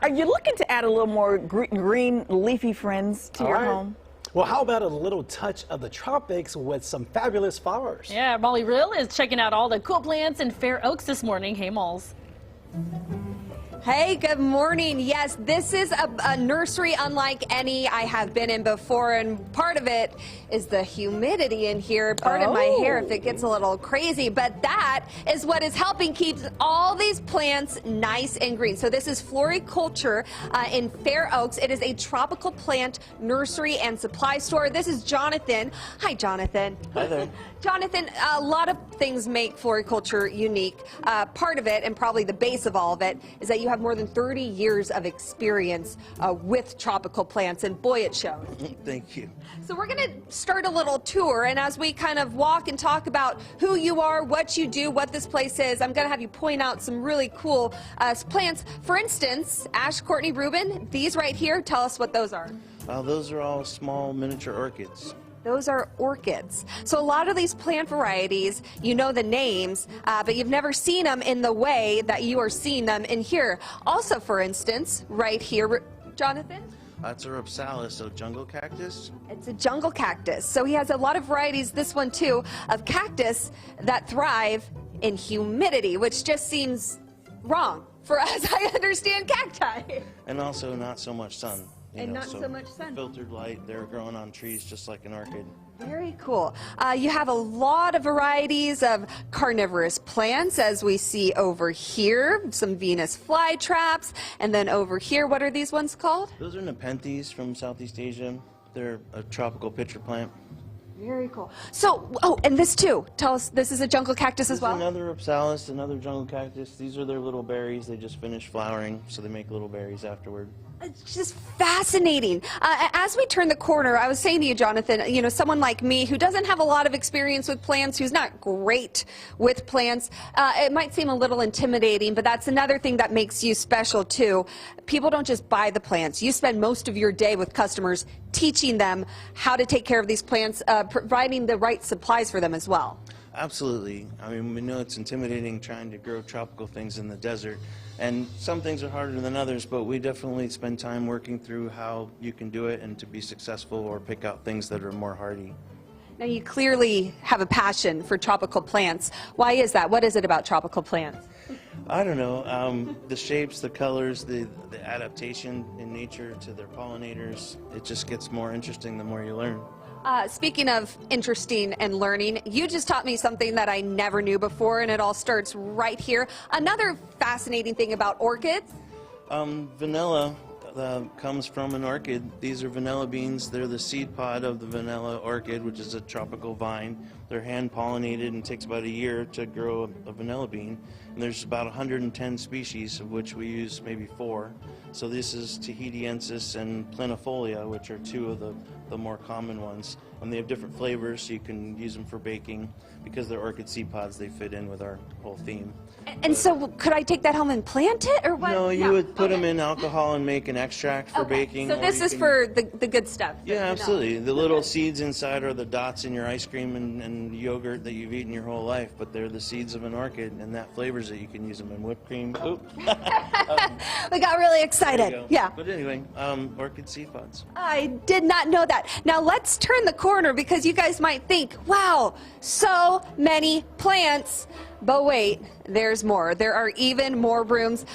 Are you looking to add a little more green leafy friends to your home? Well, how about a little touch of the tropics with some fabulous flowers? Yeah, Molly Riehl is checking out all the cool plants in Fair Oaks this morning. Hey, Malls. Hey, good morning. Yes, this is a nursery unlike any I have been in before, and part of it is the humidity in here. Pardon my hair if it gets a little crazy, but that is what is helping keep all these plants nice and green. So this is Flori-Culture in Fair Oaks. It is a tropical plant nursery and supply store. This is Jonathan. Hi, Jonathan. Hi there. Jonathan, a lot of things make Flori-Culture unique. Part of it, and probably the base of all of it, is that you have more than 30 years of experience with tropical plants, and boy, it shows. Thank you. So we're going to start a little tour, and as we kind of walk and talk about who you are, what you do, what this place is, I'm going to have you point out some really cool plants. For instance, Ash, Courtney, Reuben, these right here, tell us what those are. Those are all small miniature orchids. Those are orchids. So a lot of these plant varieties, you know the names, but you've never seen them in the way that you are seeing them in here. Also, for instance, right here, Jonathan? It's a rhopsalis, so jungle cactus. It's a jungle cactus. So he has a lot of varieties, this one too, of cactus that thrive in humidity, which just seems wrong for us. I understand cacti. And also not so much sun. And not so much sun. Filtered light, they're growing on trees just like an orchid. Very cool. You have a lot of varieties of carnivorous plants, as we see over here. Some Venus flytraps. And then over here, what are these ones called? Those are Nepenthes from Southeast Asia. They're a tropical pitcher plant. Very cool. So, oh, and this too. Tell us, this is a jungle cactus as well? Another rhopsalis, another jungle cactus. These are their little berries. They just finished flowering, so they make little berries afterward. It's just fascinating. As we turn the corner, I was saying to you, Jonathan, you know, someone like me who doesn't have a lot of experience with plants, who's not great with plants, it might seem a little intimidating, but that's another thing that makes you special too. People don't just buy the plants. You spend most of your day with customers teaching them how to take care of these plants, providing the right supplies for them as well. Absolutely. I mean, we know it's intimidating trying to grow tropical things in the desert, and some things are harder than others, but we definitely spend time working through how you can do it and to be successful or pick out things that are more hardy. Now, you clearly have a passion for tropical plants. Why is that? What is it about tropical plants? I don't know. The shapes, the colors, the adaptation in nature to their pollinators, it just gets more interesting the more you learn. Speaking of interesting and learning, you just taught me something that I never knew before, and it all starts right here. Another fascinating thing about orchids. Vanilla comes from an orchid. These are vanilla beans. They're the seed pod of the vanilla orchid, which is a tropical vine. They're hand pollinated and takes about a year to grow a vanilla bean. And there's about 110 species, of which we use maybe 4. So this is Tahitiensis and plenifolia, which are 2 of the more common ones. And they have different flavors, so you can use them for baking. Because they're orchid seed pods, they fit in with our whole theme. And so could I take that home and plant it, or what? No, you would put them in alcohol and make an extract for baking. So this is for the good stuff. Yeah, absolutely. The little seeds inside are the dots in your ice cream and yogurt that you've eaten your whole life, but they're the seeds of an orchid, and that flavors it. You can use them in whipped cream. Oops. We got really excited. Yeah. But anyway, orchid seed pods. I did not know that. Now let's turn the corner, because you guys might think, wow, so many plants. But wait, there's more. There are even more rooms.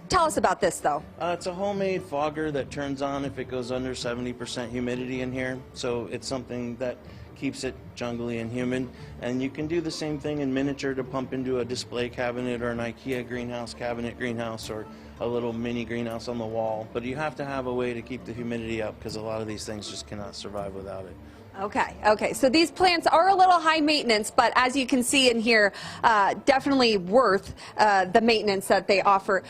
Tell us about this, though. It's a homemade fogger that turns on if it goes under 70% humidity in here. So it's something that keeps it jungly and humid. And you can do the same thing in miniature to pump into a display cabinet or an IKEA greenhouse cabinet greenhouse or a little mini greenhouse on the wall. But you have to have a way to keep the humidity up, because a lot of these things just cannot survive without it. Okay, so these plants are a little high maintenance, but as you can see in here, definitely worth the maintenance that they offer.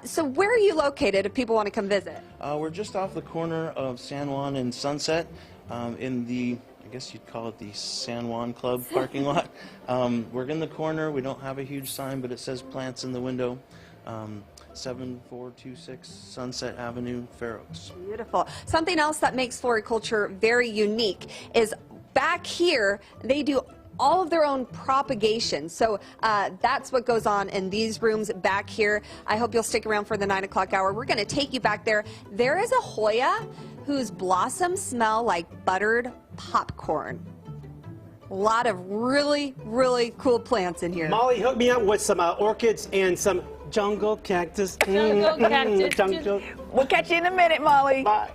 So where are you located if people want to come visit? We're just off the corner of San Juan and Sunset in the, I guess you'd call it the San Juan Club parking lot. We're in the corner. We don't have a huge sign, but it says plants in the window. 7426 Sunset Avenue, Fair Oaks. Beautiful. Something else that makes Flori-Culture very unique is back here they do all of their own propagation. So that's what goes on in these rooms back here. I hope you'll stick around for the 9 o'clock hour. We're going to take you back there. There is a Hoya whose blossoms smell like buttered popcorn. A lot of really, really cool plants in here. Molly, hook me up with some orchids and some jungle cactus. Jungle cactus. Jungle. We'll catch you in a minute, Molly. Bye.